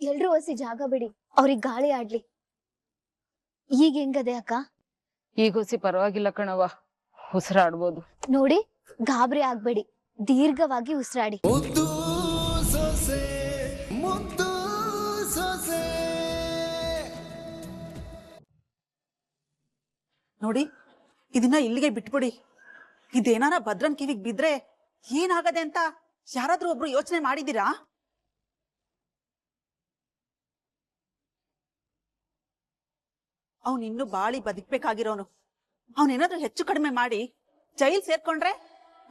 ಎಲ್ರೂ ಹೊಸಿ ಜಾಗ ಬಿಡಿ, ಅವ್ರಿಗೆ ಗಾಳಿ ಆಡ್ಲಿ. ಈಗ ಹೆಂಗದೆ ಅಕ್ಕ? ಈಗ ಹೊಸಿ ಪರವಾಗಿಲ್ಲ ಕಣವ್ವ, ಉಸಿರಾಡ್ಬೋದು. ನೋಡಿ, ಗಾಬರಿ ಆಗ್ಬೇಡಿ, ದೀರ್ಘವಾಗಿ ಉಸಿರಾಡಿ. ನೋಡಿ, ಇದನ್ನ ಇಲ್ಲಿಗೆ ಬಿಟ್ಬಿಡಿ. ಇದೇನಾರ ಭದ್ರನ್ ಕಿವಿಗ್ ಬಿದ್ರೆ ಏನಾಗದೆ ಅಂತ ಯಾರಾದ್ರೂ ಒಬ್ರು ಯೋಚನೆ ಮಾಡಿದೀರಾ? ಅವನಿನ್ನು ಬಾಳಿ ಬದುಕ್ಬೇಕಾಗಿರೋನು. ಅವನೇನಾದ್ರೂ ಹೆಚ್ಚು ಕಡಿಮೆ ಮಾಡಿ ಜೈಲ್ ಸೇರ್ಕೊಂಡ್ರೆ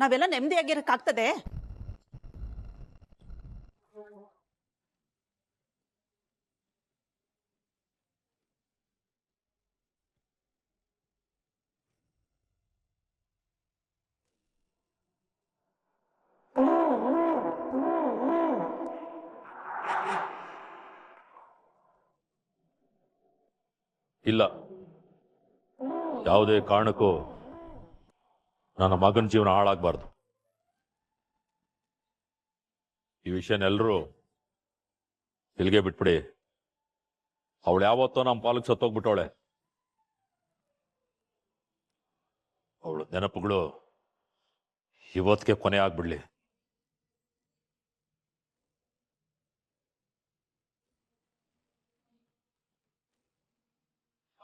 ನಾವೆಲ್ಲ ನೆಮ್ಮದಿಯಾಗಿರಕ್ಕಾಗ್ತದೆ? ಇಲ್ಲ, ಯಾವುದೇ ಕಾರಣಕ್ಕೂ ನನ್ನ ಮಗನ ಜೀವನ ಹಾಳಾಗಬಾರ್ದು. ಈ ವಿಷಯನೆಲ್ಲರೂ ಇಲ್ಲಿಗೆ ಬಿಟ್ಬಿಡಿ. ಅವಳು ಯಾವತ್ತೋ ನಮ್ಮ ಪಾಲಕ್ ಸತ್ತೋಗ್ಬಿಟ್ಟವಳೆ. ಅವಳು ನೆನಪುಗಳು ಇವತ್ತಿಗೆ ಕೊನೆ ಆಗ್ಬಿಡ್ಲಿ.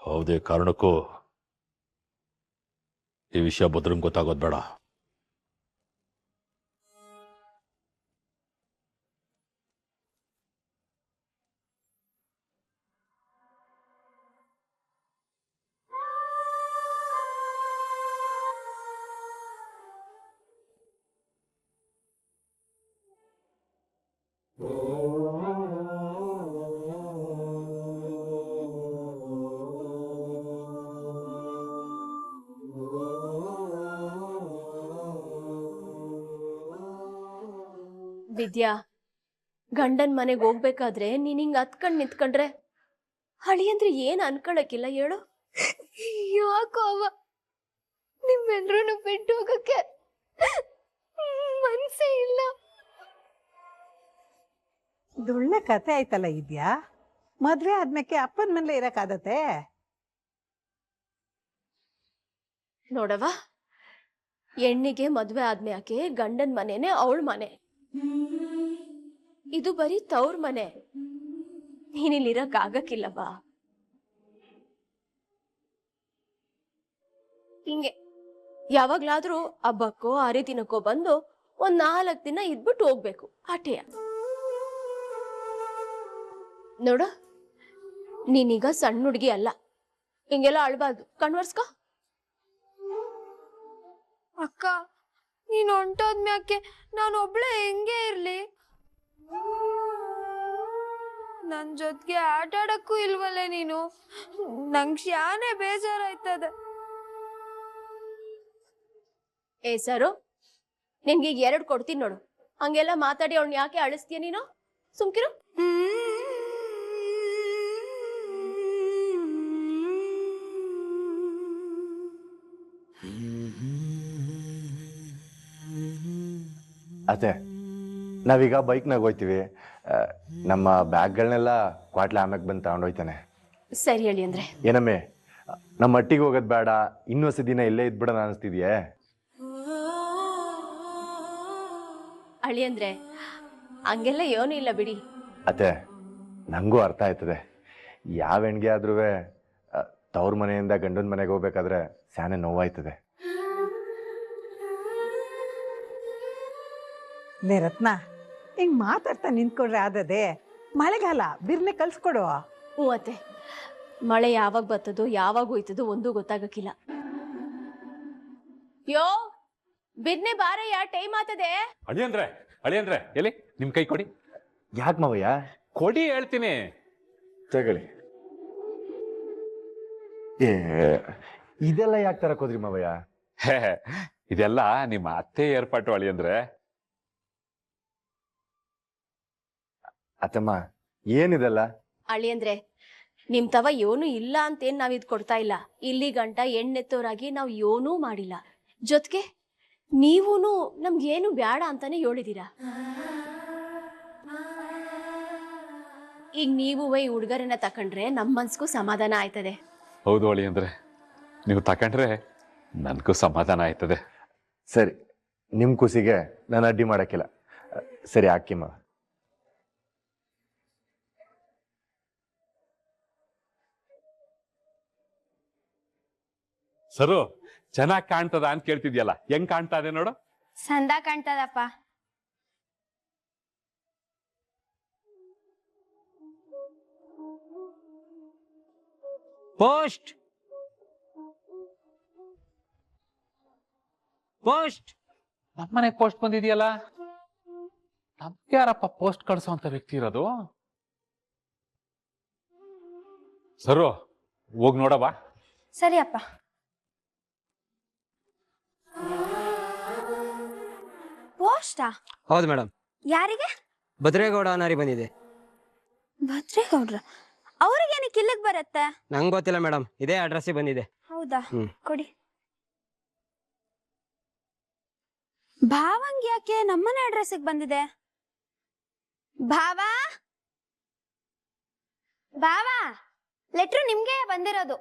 ಯಾವುದೇ ಕಾರಣಕ್ಕೂ ಈ ವಿಷಯ ಭದ್ರಂಗೆ ಗೊತ್ತಾಗೋದು ಬೇಡ. ವಿದ್ಯಾ, ಗಂಡನ್ ಮನೆಗೆ ಹೋಗ್ಬೇಕಾದ್ರೆ ನೀನ್ ಹಿಂಗ್ ಹತ್ಕೊಂಡ್ ನಿಂತ್ಕೊಂಡ್ರೆ ಹಳಿ ಅಂದ್ರೆ ಏನ್ ಅನ್ಕೊಳಕಿಲ್ಲ ಹೇಳು? ಯಾಕೋ ಅವ ನಿಮ್ಮೆಲ್ರೂ ಬಿಟ್ಟು ಹೋಗಕ್ಕೆ ಮನ್ಸೇ ಇಲ್ಲ. ದುಳ್ಳೆ ಕತೆ ಆಯ್ತಲ್ಲ ಇದ್ಯಾ. ಮದ್ವೆ ಆದ್ಮೇಲೆ ಅಪ್ಪನ ಮನೇಲೆ ಇರಕ್ಕಾಗತ್ತೆ? ನೋಡವ, ಹೆಣ್ಣಿಗೆ ಮದ್ವೆ ಆದ್ಮ್ಯಾಕೆ ಗಂಡನ್ ಮನೆನೆ ಅವಳ ಮನೆ. ಇದು ಬರೀ ತವ್ರ ಮನೆ. ನೀನಿಲ್ಲಿರಕ್ ಆಗಕ್ಕಿಲ್ಲವಾ? ಹಿಂಗೆ ಯಾವಾಗ್ಲಾದ್ರೂ ಹಬ್ಬಕ್ಕೋ ಹರಿದಿನಕ್ಕೋ ಬಂದು ಒಂದ್ 4 ದಿನ ಇದ್ಬಿಟ್ಟು ಹೋಗ್ಬೇಕು ಆಟೆಯ. ನೋಡ, ನೀನೀಗ ಸಣ್ಣ ಹುಡುಗಿ ಅಲ್ಲ, ಹಿಂಗೆಲ್ಲ ಅಳ್ಬಾರ್ದು. ಕಣ್ವರ್ಸ್ಕೊ. ಅಕ್ಕ, ನೀನ್ ಹೊಂಟೋದ್ಮ್ಯಾಕೆ ನಾನು ಒಬ್ಳೆ ಹೆಂಗೆ ಇರ್ಲಿ? ನನ್ ಜೊತೆಗೆ ಆಟ ಆಡಕ್ಕೂ ಇಲ್ವಲ್ಲೇ ನೀನು. ನಂಗ್ ಶಾನೆ ಬೇಜಾರಾಯ್ತದೆ. ಏ ಸರು, ನಿನ್ಗೀಗ 2 ಕೊಡ್ತೀನಿ ನೋಡು. ಹಂಗೆಲ್ಲ ಮಾತಾಡಿ ಅವ್ನ ಯಾಕೆ ಅಳಿಸ್ತೀಯ ನೀನು? ಸುಮ್ಕಿರು. ಅದೇ ನಾವೀಗ ಬೈಕ್ನಾಗ ಹೋಯ್ತೀವಿ. ನಮ್ಮ ಬ್ಯಾಗ್ಗಳನ್ನೆಲ್ಲ ಕ್ವಾಟ್ಲೆ ಆಮ್ಯಾಗ ಬಂದು ತಗೊಂಡೋಯ್ತಾನೆ. ಸರಿ ಹೇಳಿ ಅಂದ್ರೆ ಏನಮ್ಮೆ, ನಮ್ಮ ಮಟ್ಟಿಗೆ ಹೋಗೋದು ಬೇಡ, ಇನ್ನೊಂದು ದಿನ ಇಲ್ಲೇ ಇದ್ಬಿಡೋಣ ಅನಿಸ್ತಿದ್ಯೆ? ಅಳಿ ಅಂದ್ರೆ ಹಂಗೆಲ್ಲ ಏನೂ ಇಲ್ಲ ಬಿಡಿ. ಅತ್ತೆ, ನಂಗೂ ಅರ್ಥ ಆಯ್ತದೆ. ಯಾವ ಹೆಣ್ಗೆ ಆದ್ರೂ ತವ್ರ ಮನೆಯಿಂದ ಗಂಡನ ಮನೆಗೆ ಹೋಗ್ಬೇಕಾದ್ರೆ ಸ್ಯಾನೆ ನೋವಾಯ್ತದೆ. ಲೇ ರತ್ನ, ಹಿಂಗ್ ಮಾತಾಡ್ತಾ ನಿಂತ್ಕೊಂಡ್ರೆ ಆದದೆ. ಮಳೆಗಾಲ, ಬಿರ್ನೆ ಕಲ್ಸ್ಕೊಡು. ಹ್ಞೂ ಅತ್ತೆ, ಮಳೆ ಯಾವಾಗ ಬರ್ತದೋ ಯಾವಾಗ ಹೋಯ್ತದೋ ಒಂದೂ ಗೊತ್ತಾಗಕ್ಕಿಲ್ಲ. ಯೋ ಬಿರ್ನೆ ಬಾರಯ್ಯ, ಟೈಮ್ ಆತದೆ. ಅಳಿಯಂದ್ರೆ ಎಲ್ಲಿ ನಿಮ್ ಕೈ ಕೊಡಿ. ಯಾಕೆ ಮಾವಯ್ಯ? ಕೊಡಿ ಹೇಳ್ತೀನಿ. ತಗೊಳ್ಳಿ. ಇದೆಲ್ಲ ಯಾಕೆ ತರಕ್ ಹೋದ್ರಿ ಮಾವಯ್ಯ? ಇದೆಲ್ಲ ನಿಮ್ಮ ಅತ್ತೆ ಏರ್ಪಾಟು ಅಳಿಯಂದ್ರೆ. ಅತ್ತಮ್ಮ, ಏನಿದೆಲ್ಲ? ಅಳಿ ಅಂದ್ರೆ ನಿಮ್ ತವ ಏನೂ ಇಲ್ಲ ಅಂತೇನ್ ನಾವ್ ಇದ್ ಕೊಡ್ತಾ ಇಲ್ಲ. ಇಲ್ಲಿ ಗಂಟ ಎಣ್ಣೆತ್ತೋರಾಗಿ ನಾವ್ ಏನೂ ಮಾಡಿಲ್ಲ. ಜೊತೆಗೆ ನೀವೂನು ನಮ್ಗೇನು ಬ್ಯಾಡ ಅಂತಾನೆ ಹೇಳಿದೀರಾ. ಈಗ ನೀವು ಈ ಉಡುಗೊರೆನ ತಕೊಂಡ್ರೆ ನಮ್ಮ ಮನ್ಸ್ಗೂ ಸಮಾಧಾನ ಆಯ್ತದೆ. ಹೌದು ಅಳಿಯಂದ್ರೆ, ನೀವು ತಕೊಂಡ್ರೆ ನನ್ಗೂ ಸಮಾಧಾನ ಆಯ್ತದೆ. ಸರಿ, ನಿಮ್ಮ ಖುಷಿಗೆ ನಾನು ಅಡ್ಡಿ ಮಾಡಕ್ಕಿಲ್ಲ. ಸರಿ ಹಾಕಿಮ್ಮ. ಸರು, ಚೆನ್ನಾಗ್ ಕಾಣ್ತದ ಅಂತ ಕೇಳ್ತಿದ್ಯಲ್ಲ, ಹೆಂಗ್ ಕಾಣ್ತಾ ಇದೆ ನೋಡು. ಸಂದ ಕಾಣ್ತದಪ್ಪ. ಪೋಸ್ಟ್ ಪೋಸ್ಟ್ ನಮ್ಮನೆ ಪೋಸ್ಟ್ ಬಂದಿದ್ಯಲ್ಲ, ನಮ್ಗೆ ಯಾರಪ್ಪ ಪೋಸ್ಟ್ ಕಳ್ಸೋಂತ ವ್ಯಕ್ತಿ ಇರೋದು? ಸರು, ಹೋಗ್ ನೋಡವಾ. ಸರಿ ಅಪ್ಪ. ಪೋಸ್ಟಾ? ಹೌದು ಮೇಡಮ್. ಯಾರಿಗೆ? ಭದ್ರೇಗೌಡ ಅನಾರಿ ಬಂದಿದೆ. ಭದ್ರೇಗೌಡ್ರ? ಅವ್ರಿಗೇನಕ್ಕೆ ಇಲ್ಲಿಗೆ ಬರತ್ತೆ? ನಂಗೆ ಗೊತ್ತಿಲ್ಲ ಮೇಡಮ್, ಇದೇ ಅಡ್ರೆಸ್ ಬಂದಿದೆ. ಹೌದಾ? ಹ್ಮ್. ಕೊಡಿ. ಭಾವಂಗ್ ಯಾಕೆ ನಮ್ಮನೆ ಅಡ್ರೆಸ್ಗೆ ಬಂದಿದೆ? ಭಾವಾ, ಭಾವಾ, ಲೆಟ್ರು ನಿಮ್ಗೆ ಬಂದಿರೋದು.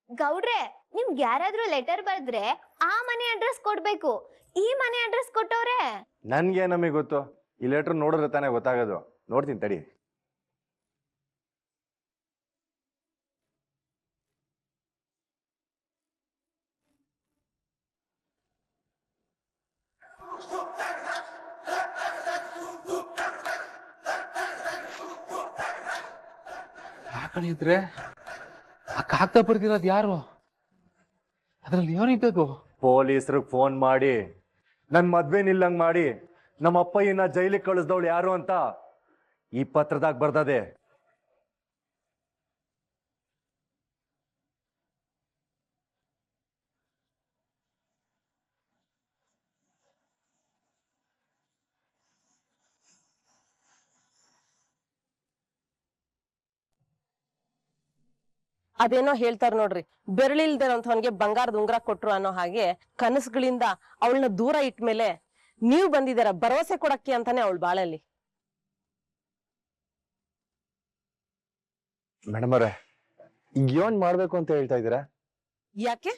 ಗೌಡ್ರೆ, ನಿಮ್ಗೆ ಯಾರಾದ್ರೂ ಲೆಟರ್ ಬರೆದ್ರೆ ಆ ಮನೆ ಅಡ್ರೆಸ್ ಕೊಡ್ಬೇಕು. ಈ ಮನೆ ಅಡ್ರೆಸ್ ಕೊಟ್ಟವ್ರೆ. ನನ್ಗೆ ನಮಗೆ ಗೊತ್ತು, ಈ ಲೆಟ್ರ್ ನೋಡಿದ್ರೆ ತಾನೇ ಗೊತ್ತಾಗೋದು. ನೋಡ್ತೀನಿ ತಡಿ. ಯಾಕಣಿದ್ರೆ ಆ ಕಾಗದ ಬರ್ದಿರೋದು ಯಾರು? ಅದ್ರಲ್ಲಿ ಏನಿದ್ದದು? ಪೊಲೀಸ್ರಿಗೆ ಫೋನ್ ಮಾಡಿ ನನ್ ಮದ್ವೆ ನಿಲ್ಲಂಗ್ ಮಾಡಿ ನಮ್ಮ ಅಪ್ಪಯ್ಯನ ಜೈಲಿಗೆ ಕಳಿಸ್ದವಳು ಯಾರು ಅಂತ ಈ ಪತ್ರದಾಗ ಬರ್ದದೆ. ಅದೇನೋ ಹೇಳ್ತಾರ ನೋಡ್ರಿ, ಬೆರಳಿಲ್ದೇನಂತವನ್ಗೆ ಬಂಗಾರದ ಉಂಗ್ರ ಕೊಟ್ರು ಅನ್ನೋ ಹಾಗೆ ಕನಸುಗಳಿಂದ ಅವಳನ್ನ ದೂರ ಇಟ್ಮೇಲೆ ನೀವ್ ಬಂದಿದಾರ ಭರವಸೆ ಕೊಡಕ್ಕೆ ಅಂತಾನೆ ಅವಳ ಬಾಳಲ್ಲಿ. ಮೇಡಮ್ ಅವರೇ, ಏನ್ ಮಾಡ್ಬೇಕು ಅಂತ ಹೇಳ್ತಾ ಇದ್ದೀರಾ? ಯಾಕೆ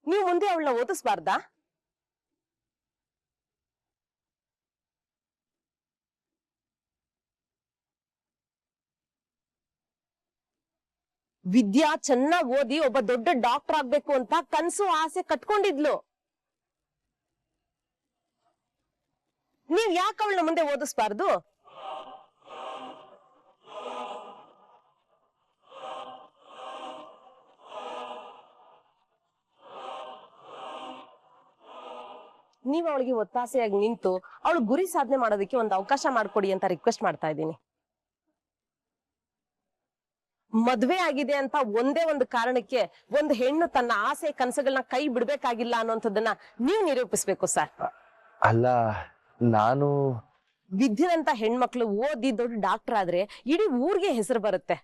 ನೀವ್ ಮುಂದೆ ಅವಳನ್ನ ಓದಿಸ್ಬಾರ್ದಾ? ವಿದ್ಯಾ ಚೆನ್ನಾಗ್ ಓದಿ ಒಬ್ಬ ದೊಡ್ಡ ಡಾಕ್ಟರ್ ಆಗ್ಬೇಕು ಅಂತ ಕನ್ಸು ಆಸೆ ಕಟ್ಕೊಂಡಿದ್ಲು. ನೀವ್ ಯಾಕೆ ಅವಳನ್ನ ಮುಂದೆ ಓದಿಸ್ಬಾರ್ದು? ನೀವ್ ಅವಳಿಗೆ ಒತ್ತಾಸೆಯಾಗಿ ನಿಂತು ಅವಳು ಗುರಿ ಸಾಧನೆ ಮಾಡೋದಕ್ಕೆ ಒಂದು ಅವಕಾಶ ಮಾಡ್ಕೊಡಿ ಅಂತ ರಿಕ್ವೆಸ್ಟ್ ಮಾಡ್ತಾ ಇದ್ದೀನಿ. ಮದ್ವೆ ಆಗಿದೆ ಅಂತ ಒಂದೇ ಒಂದು ಕಾರಣಕ್ಕೆ ಒಂದು ಹೆಣ್ಣು ತನ್ನ ಆಸೆ ಕನಸುಗಳನ್ನ ಕೈ ಬಿಡ್ಬೇಕಾಗಿಲ್ಲ ಅನ್ನೋಂಥದ್ದನ್ನ ನೀವ್ ನಿರೂಪಿಸ್ಬೇಕು ಸರ್. ಅಲ್ಲ, ನಾನು ವಿದ್ಯೆನಂತ ಹೆಣ್ಮಕ್ಳು ಓದಿ ದೊಡ್ಡ ಡಾಕ್ಟರ್ ಆದ್ರೆ ಇಡೀ ಊರ್ಗೆ ಹೆಸರು ಬರುತ್ತೆ.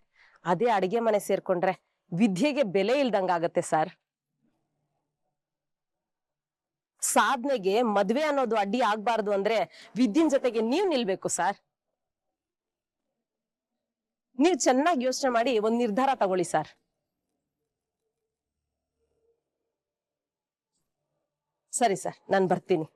ಅದೇ ಅಡಿಗೆ ಮನೆ ಸೇರ್ಕೊಂಡ್ರೆ ವಿದ್ಯೆಗೆ ಬೆಲೆ ಇಲ್ದಂಗಾಗತ್ತೆ ಸರ್. ಸಾಧನೆಗೆ ಮದ್ವೆ ಅನ್ನೋದು ಅಡ್ಡಿ ಆಗ್ಬಾರ್ದು ಅಂದ್ರೆ ವಿದ್ಯೆನ್ ಜೊತೆಗೆ ನೀವ್ ನಿಲ್ಬೇಕು ಸರ್. ನೀವ್ ಚೆನ್ನಾಗಿ ಯೋಚನೆ ಮಾಡಿ ಒಂದ್ ನಿರ್ಧಾರ ತಗೊಳ್ಳಿ ಸರ್. ಸರಿ ಸರ್, ನಾನ್ ಬರ್ತೀನಿ.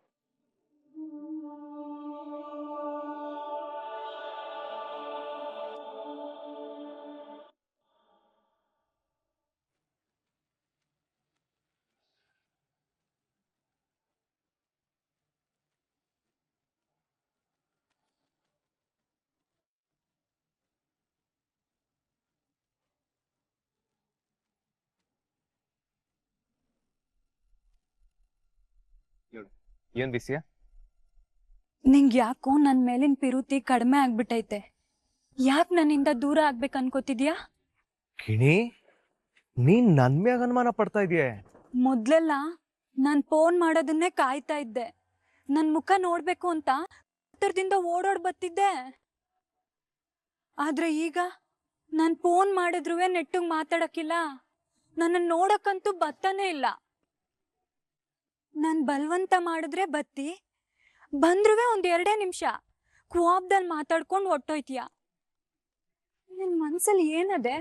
ಏನ್ ಬಿಸಿಯ? ನಿಂಗ್ ಯಾಕೋ ನನ್ ಮೇಲಿನ ಪಿರುತಿ ಕಡಿಮೆ ಆಗ್ಬಿಟ್ಟೈತೆ. ಯಾಕ್ ನನ್ನಿಂದ ದೂರ ಆಗ್ಬೇಕು ಅನ್ಕೋತಿದ್ಯಾ? ಕಿಣಿ, ನೀನ್ ನನ್ ಮ್ಯಾಗ ಅನುಮಾನ ಪಡ್ತಾ ಇದೀಯ? ಮೊದ್ಲೆಲ್ಲ ನಾನ್ ಫೋನ್ ಮಾಡೋದನ್ನೇ ಕಾಯ್ತಾ ಇದ್ದೆ. ನನ್ ಮುಖ ನೋಡ್ಬೇಕು ಅಂತ ಹತ್ತಿರದಿಂದ ಓಡೋಡ್ ಬತ್ತಿದ್ದೆ. ಆದ್ರೆ ಈಗ ನಾನ್ ಫೋನ್ ಮಾಡಿದ್ರುವೆ ನೆಟ್ಟಗ್ ಮಾತಾಡಕ್ಕಿಲ್ಲ. ನನ್ನ ನೋಡಕ್ಕಂತೂ ಬತ್ತಾನೇ ಇಲ್ಲ. ನಾನ್ ಬಲ್ವಂತ ಮಾಡಿದ್ರೆ ಬತ್ತಿ, ಬಂದ್ರುವೆ ಒಂದ್ 2 ನಿಮಿಷ ಕೋಪದಲ್ಲಿ ಮಾತಾಡ್ಕೊಂಡು ಹೊಟ್ಟೋಯ್ತೀಯ. ನಿನ್ ಮನ್ಸಲ್ಲಿ ಏನದೆ?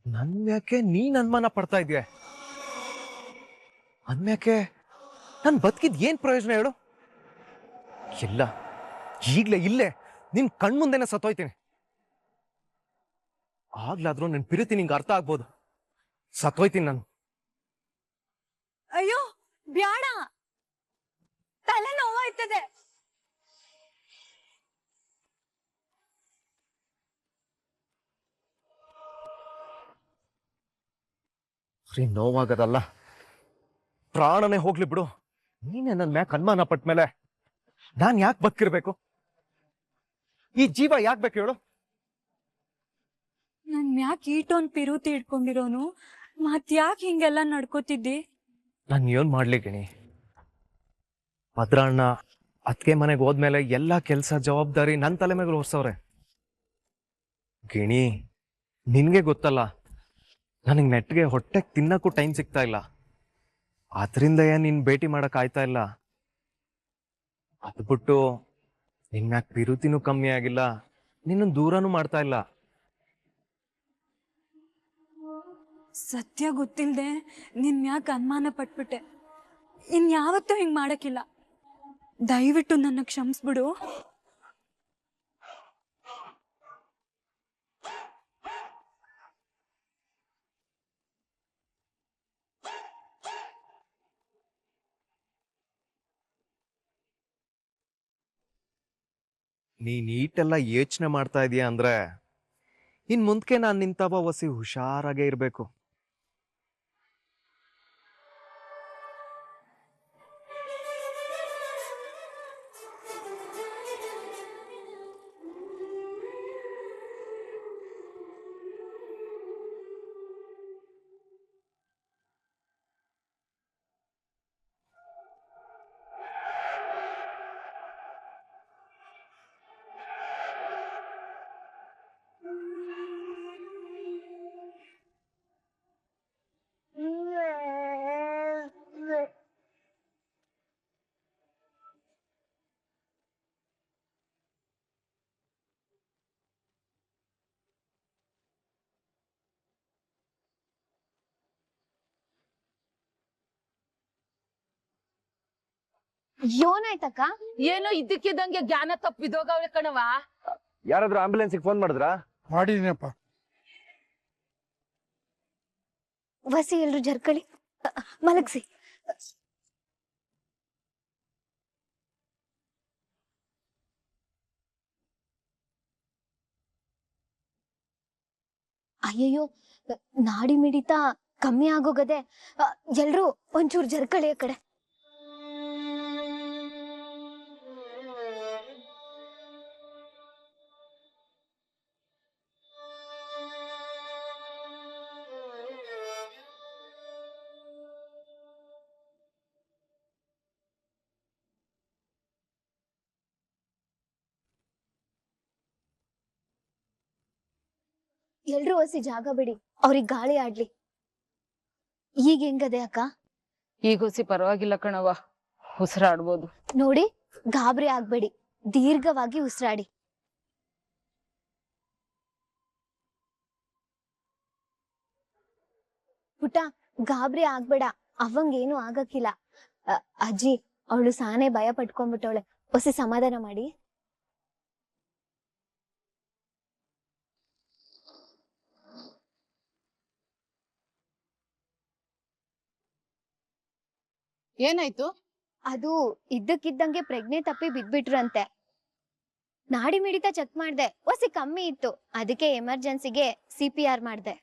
ನನ್ ಯಾಕೆ ನೀನ್ ಅನುಮಾನ ಪಡ್ತಾ ಇದೆಯಾ? ಅನ್ಮ್ಯಾಕೆ ನನ್ ಬದುಕಿದ್ ಏನ್ ಪ್ರಯೋಜನ ಹೇಳು? ಇಲ್ಲ, ಈಗ್ಲೇ ಇಲ್ಲೇ ನಿನ್ ಕಣ್ಮುಂದೆನೆ ಸತ್ತೋಯ್ತೀನಿ. ಆಗ್ಲಾದ್ರೂ ನಿನ್ ಪ್ರೀತಿ ನಿಂಗೆ ಅರ್ಥ ಆಗ್ಬೋದು. ಸತ್ತೋಯ್ತೀನಿ ನಾನು. ಅಯ್ಯೋ ಬ್ಯಾಡ, ತಲೆ ನೋವಾಯ್ತದೆ. ನೋವಾಗದಲ್ಲ, ಪ್ರಾಣನೇ ಹೋಗ್ಲಿ ಬಿಡು. ನೀನೇ ನನ್ ಮ್ಯಾಕ್ ಅನುಮಾನ ಪಟ್ಟ ಮೇಲೆ ನಾನ್ ಯಾಕೆ ಬದುಕಿರ್ಬೇಕು? ಈ ಜೀವ ಯಾಕೆ ಬೇಕು ಹೇಳು? ನನ್ ಯಾಕೆ ಈಟೊಂದ್ ಪಿರುತಿ ಇಟ್ಕೊಂಡಿರೋನು ಮತ್ ಯಾಕೆ ಹಿಂಗೆಲ್ಲ ನಡ್ಕೋತಿದ್ದಿ? ನಾನು ಏನ್ ಮಾಡ್ಲಿ ಗಿಣಿ? ಭದ್ರಣ್ಣ ಅತ್ಗೆ ಮನೆಗೆ ಹೋದ್ಮೇಲೆ ಎಲ್ಲಾ ಕೆಲ್ಸ ಜವಾಬ್ದಾರಿ ನನ್ ತಲೆ ಮೇಲೆ ಹೊರ್ಸವ್ರೆ. ಗಿಣಿ, ನಿನ್ಗೆ ಗೊತ್ತಲ್ಲ, ನನಗ್ ನೆಟ್ಗೆ ಹೊಟ್ಟೆಗೆ ತಿನ್ನಕ್ಕೂ ಟೈಮ್ ಸಿಗ್ತಾ ಇಲ್ಲ. ಆದ್ರಿಂದ ನಿನ್ ಭೇಟಿ ಮಾಡಕ್ ಆಯ್ತಾ ಇಲ್ಲ. ಅದ್ ಬಿಟ್ಟು ನಿನ್ ಮ್ಯಾಕ್ ಪಿರುತಿನೂ ಕಮ್ಮಿ ಆಗಿಲ್ಲ, ನಿನ್ನ ದೂರನೂ ಮಾಡ್ತಾ ಇಲ್ಲ. ಸತ್ಯ ಗೊತ್ತಿಲ್ದೆ ನಿನ್ ಯಾಕೆ ಅನುಮಾನ ಪಟ್ಬಿಟ್ಟೆ. ಇನ್ಯಾವತ್ತೂ ಹಿಂಗ್ ಮಾಡಕ್ಕಿಲ್ಲ. ದಯವಿಟ್ಟು ನನ್ನ ಕ್ಷಮಿಸ್ಬಿಡು. ನೀನ್ ಈಟೆಲ್ಲ ಯೋಚನೆ ಮಾಡ್ತಾ ಇದೀಯ ಅಂದ್ರೆ ಇನ್ ಮುಂದಕ್ಕೆ ನಾನ್ ನಿಂತವ ವಸಿ ಹುಷಾರಾಗೆ ಇರ್ಬೇಕು. ಏನಾಯ್ತಕ್ಕ? ಏನೋ ಇದ್ದಕ್ಕಿದ್ದಂಗೆ ಜ್ಞಾನ ತಪ್ಪಿದೋಗವಳೆ ಕಣವ. ಯಾರಾದ್ರೂ ಆಂಬ್ಯುಲೆನ್ಸ್ಗೆ ಫೋನ್ ಮಾಡಿದ್ರಾ? ಮಾಡಿದೀನಪ್ಪ. ವಸಿ ಎಲ್ರು ಜರ್ಕಳಿ ಮಲಗ್ಸಿ. ಅಯ್ಯಯ್ಯೋ, ನಾಡಿ ಮಿಡಿತ ಕಮ್ಮಿ ಆಗೋಗದೆ. ಎಲ್ರು ಒಂಚೂರು ಜರ್ಕಳಿ ಆ ಕಡೆ. ಎಲ್ರು ವಸಿ ಜಾಗ ಬಿಡಿ, ಅವ್ರಿಗೆ ಗಾಳಿ ಆಡ್ಲಿ. ಈಗ ಹೆಂಗದೆ ಅಕ್ಕ? ಈಗ ಹೊಸಿ ಪರವಾಗಿಲ್ಲ ಕಣವ, ಉಸಿರಾಡ್ಬೋದು. ನೋಡಿ, ಗಾಬರಿ ಆಗ್ಬೇಡಿ, ದೀರ್ಘವಾಗಿ ಉಸಿರಾಡಿ. ಪುಟ್ಟ, ಗಾಬರಿ ಆಗ್ಬೇಡ, ಅವಂಗೇನು ಆಗಕ್ಕಿಲ್ಲ. ಅಜ್ಜಿ, ಅವಳು ಸಾನೆ ಭಯ ಪಟ್ಕೊಂಡ್ಬಿಟ್ಟವಳೆ, ಹೊಸಿ ಸಮಾಧಾನ ಮಾಡಿ. ಏನಾಯ್ತು? ಅದು ಇದ್ದಕ್ಕಿದ್ದಂಗೆ ಪ್ರಜ್ಞೆ ತಪ್ಪಿ ಬಿದ್ಬಿಟ್ರಂತೆ. ನಾಡಿ ಮಿಡಿತ ಚೆಕ್ ಮಾಡ್ದೆ, ಹೊಸಿ ಕಮ್ಮಿ ಇತ್ತು, ಅದಕ್ಕೆ ಎಮರ್ಜೆನ್ಸಿಗೆ CPR ಮಾಡ್ದೆ.